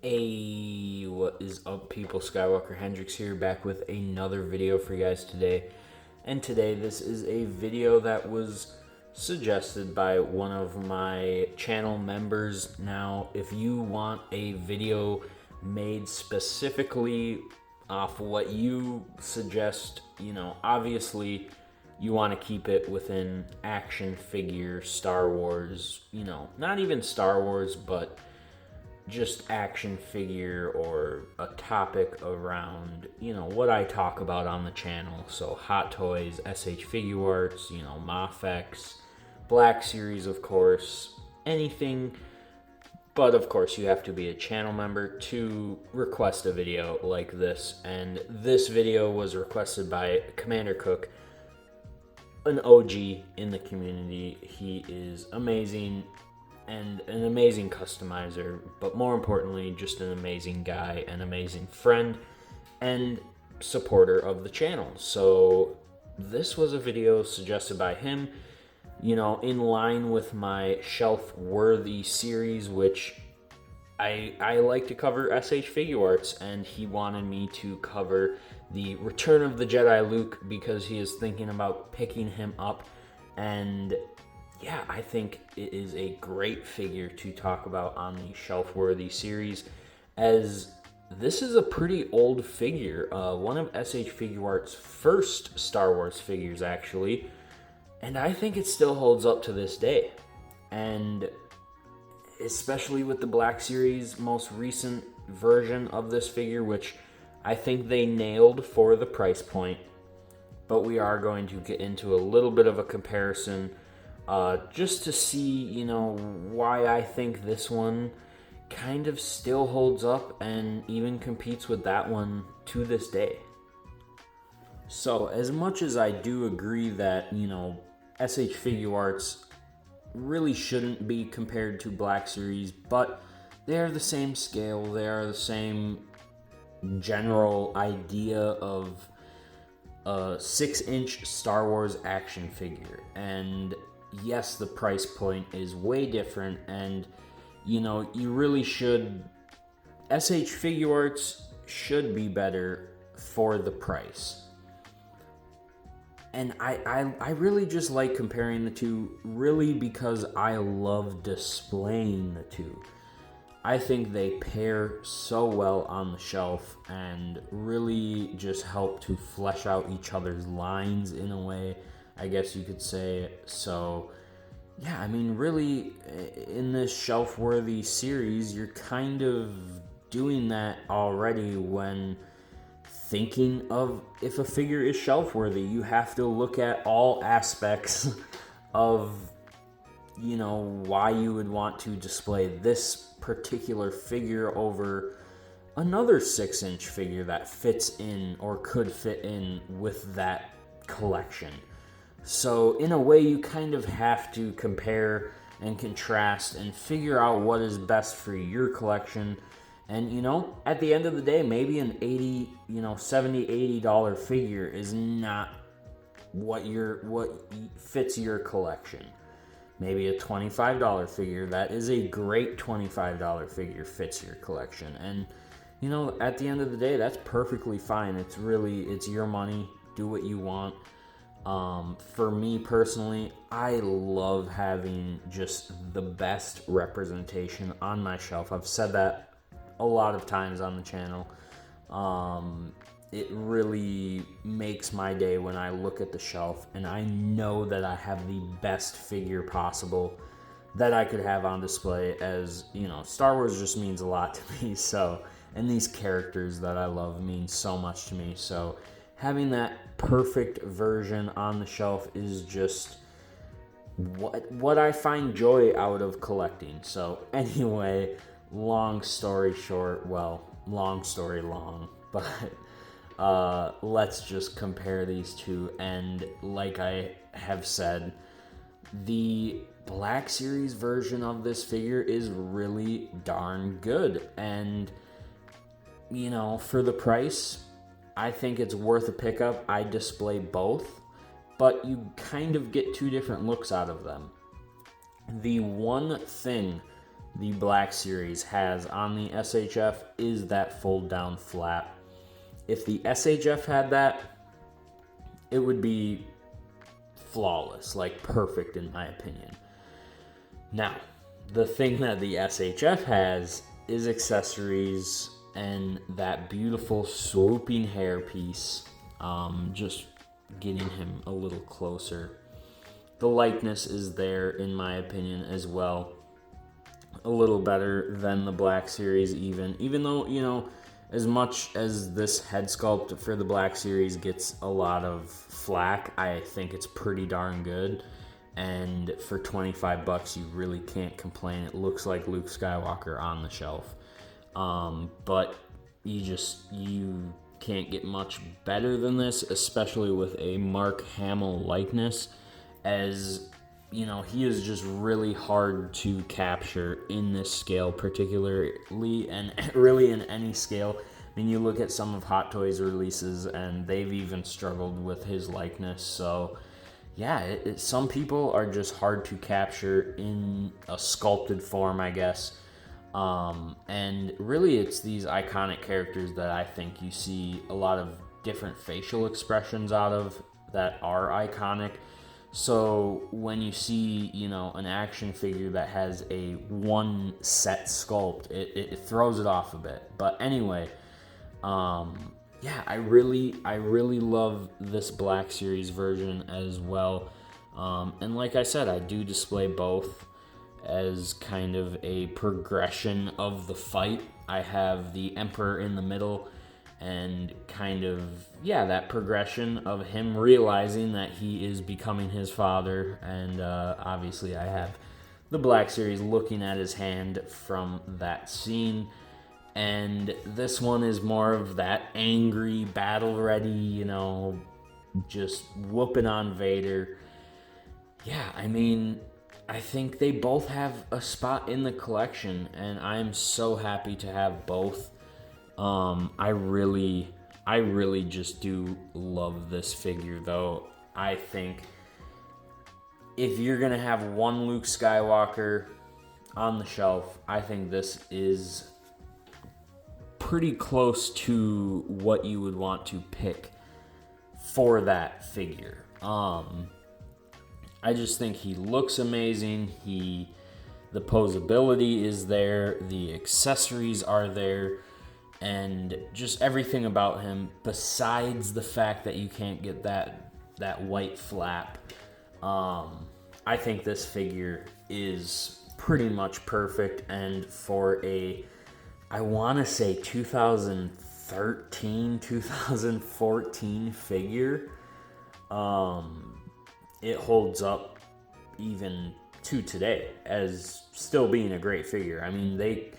Hey, what is up, people? Skywalker Hendrix here, back with another video for you guys today. And today, this is a video that was suggested by one of my channel members. Now, if you want a video made specifically off what you suggest, obviously you want to keep it within action figure, Star Wars, not even Star Wars, but just action figure or a topic around, what I talk about on the channel. So Hot Toys, SH Figuarts, Mafex, Black Series, of course, anything. But of course, you have to be a channel member to request a video like this. And this video was requested by Commander Cook, an OG in the community. He is amazing and an amazing customizer, but more importantly, just an amazing guy, an amazing friend, and supporter of the channel. So this was a video suggested by him, in line with my shelf-worthy series, which I like to cover SH Figuarts, and he wanted me to cover the Return of the Jedi Luke because he is thinking about picking him up. And yeah, I think it is a great figure to talk about on the shelf-worthy series, as this is a pretty old figure. One of SH Figuarts' first Star Wars figures, actually, and I think it still holds up to this day. And especially with the Black Series' most recent version of this figure, which I think they nailed for the price point, but we are going to get into a little bit of a comparison just to see, why I think this one kind of still holds up and even competes with that one to this day. So, as much as I do agree that, SH Figuarts really shouldn't be compared to Black Series, but they are the same scale, they are the same general idea of a 6-inch Star Wars action figure. And yes, the price point is way different, and you really should. SH Figuarts should be better for the price. And I really just like comparing the two, really, because I love displaying the two. I think they pair so well on the shelf and really just help to flesh out each other's lines in a way, I guess you could say. So, yeah, really, in this shelf-worthy series, you're kind of doing that already when thinking of if a figure is shelf-worthy. You have to look at all aspects of, why you would want to display this particular figure over another 6-inch figure that fits in or could fit in with that collection. So in a way, you kind of have to compare and contrast and figure out what is best for your collection. And at the end of the day, maybe an $80, $70, $80 figure is not what fits your collection. Maybe a $25 figure that is a great $25 figure fits your collection. And at the end of the day, that's perfectly fine. It's your money. Do what you want. For me personally, I love having just the best representation on my shelf. I've said that a lot of times on the channel. It really makes my day when I look at the shelf and I know that I have the best figure possible that I could have on display, as, Star Wars just means a lot to me. So, and these characters that I love mean so much to me. So, having that perfect version on the shelf is just what I find joy out of collecting. So anyway, long story short, long story long, but let's just compare these two. And like I have said, the Black Series version of this figure is really darn good. And, for the price, I think it's worth a pickup. I display both, but you kind of get two different looks out of them. The one thing the Black Series has on the SHF is that fold down flap. If the SHF had that, it would be flawless, like perfect in my opinion. Now, the thing that the SHF has is accessories and that beautiful swooping hairpiece, just getting him a little closer. The likeness is there in my opinion as well. A little better than the Black Series even though, you know, as much as this head sculpt for the Black Series gets a lot of flack, I think it's pretty darn good. And for $25, you really can't complain. It looks like Luke Skywalker on the shelf. But you can't get much better than this, especially with a Mark Hamill likeness, as you know, he is just really hard to capture in this scale particularly, and really in any scale. I mean, you look at some of Hot Toys releases and they've even struggled with his likeness. So yeah, some people are just hard to capture in a sculpted form, I guess. And really it's these iconic characters that I think you see a lot of different facial expressions out of that are iconic. So when you see, you know, an action figure that has a one set sculpt, it throws it off a bit. But anyway, yeah, I really love this Black Series version as well. And like I said, I do display both as kind of a progression of the fight. I have the Emperor in the middle, and kind of, yeah, that progression of him realizing that he is becoming his father. And obviously I have the Black Series looking at his hand from that scene. And this one is more of that angry, battle-ready, you know, just whooping on Vader. Yeah, I mean, I think they both have a spot in the collection, and I'm so happy to have both. I really just do love this figure, though. I think if you're going to have one Luke Skywalker on the shelf, I think this is pretty close to what you would want to pick for that figure. I just think he looks amazing. The posability is there, the accessories are there, and just everything about him, besides the fact that you can't get that white flap. I think this figure is pretty much perfect, and for I want to say 2013, 2014 figure, it holds up even to today as still being a great figure. I mean, they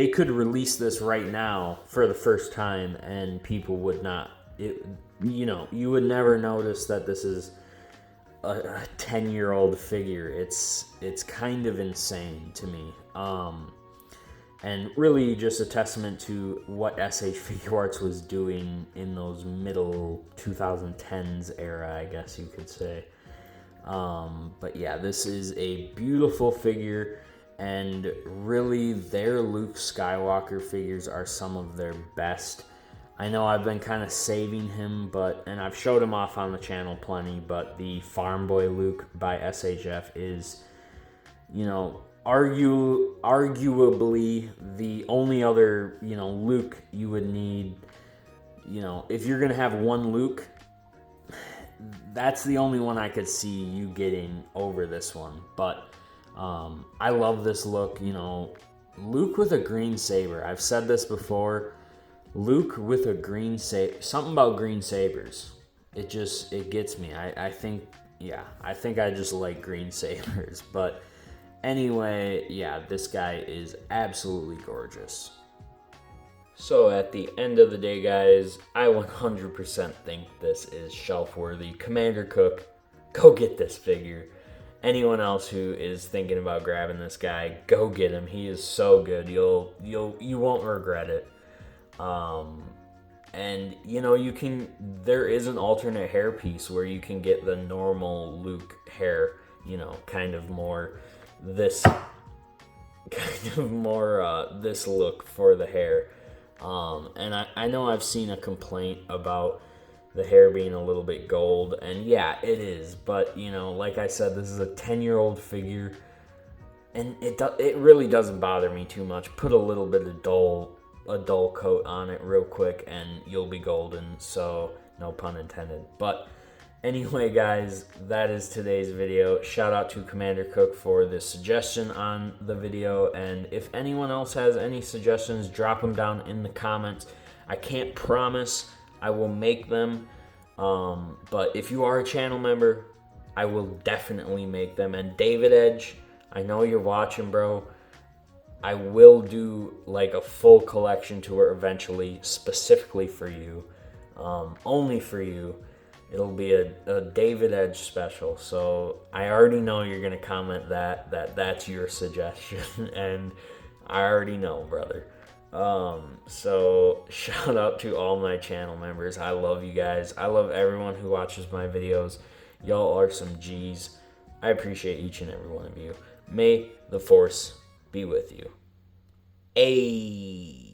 could release this right now for the first time and people would not, you would never notice that this is a 10-year-old figure. It's kind of insane to me. And really just a testament to what SH Figuarts was doing in those middle 2010s era, I guess you could say. But yeah, this is a beautiful figure, and really their Luke Skywalker figures are some of their best. I know I've been kind of saving him, and I've showed him off on the channel plenty, but the Farm Boy Luke by SHF is, arguably the only other, Luke you would need, if you're going to have one Luke, that's the only one I could see you getting over this one. But I love this look, Luke with a green saber. I've said this before. Luke with a green saber. Something about green sabers. It gets me. I think I just like green sabers. But anyway, yeah, this guy is absolutely gorgeous. So at the end of the day, guys, I 100% think this is shelf-worthy. Commander Cook, go get this figure. Anyone else who is thinking about grabbing this guy, go get him. He is so good. You won't regret it. And there is an alternate hair piece where you can get the normal Luke hair, kind of more this kind of more this look for the hair. And I know I've seen a complaint about the hair being a little bit gold, and yeah, it is. But, you know, like I said, this is a 10-year-old figure, and it really doesn't bother me too much. Put a little bit of a dull coat on it real quick, and you'll be golden. So, no pun intended. But anyway, guys, that is today's video. Shout out to Commander Cook for the suggestion on the video. And if anyone else has any suggestions, drop them down in the comments. I can't promise I will make them. But if you are a channel member, I will definitely make them. And David Edge, I know you're watching, bro. I will do like a full collection tour eventually, specifically for you. Only for you. It'll be a David Edge special. So I already know you're going to comment that's your suggestion. And I already know, brother. So shout out to all my channel members. I love you guys. I love everyone who watches my videos. Y'all are some G's. I appreciate each and every one of you. May the Force be with you. Ayy.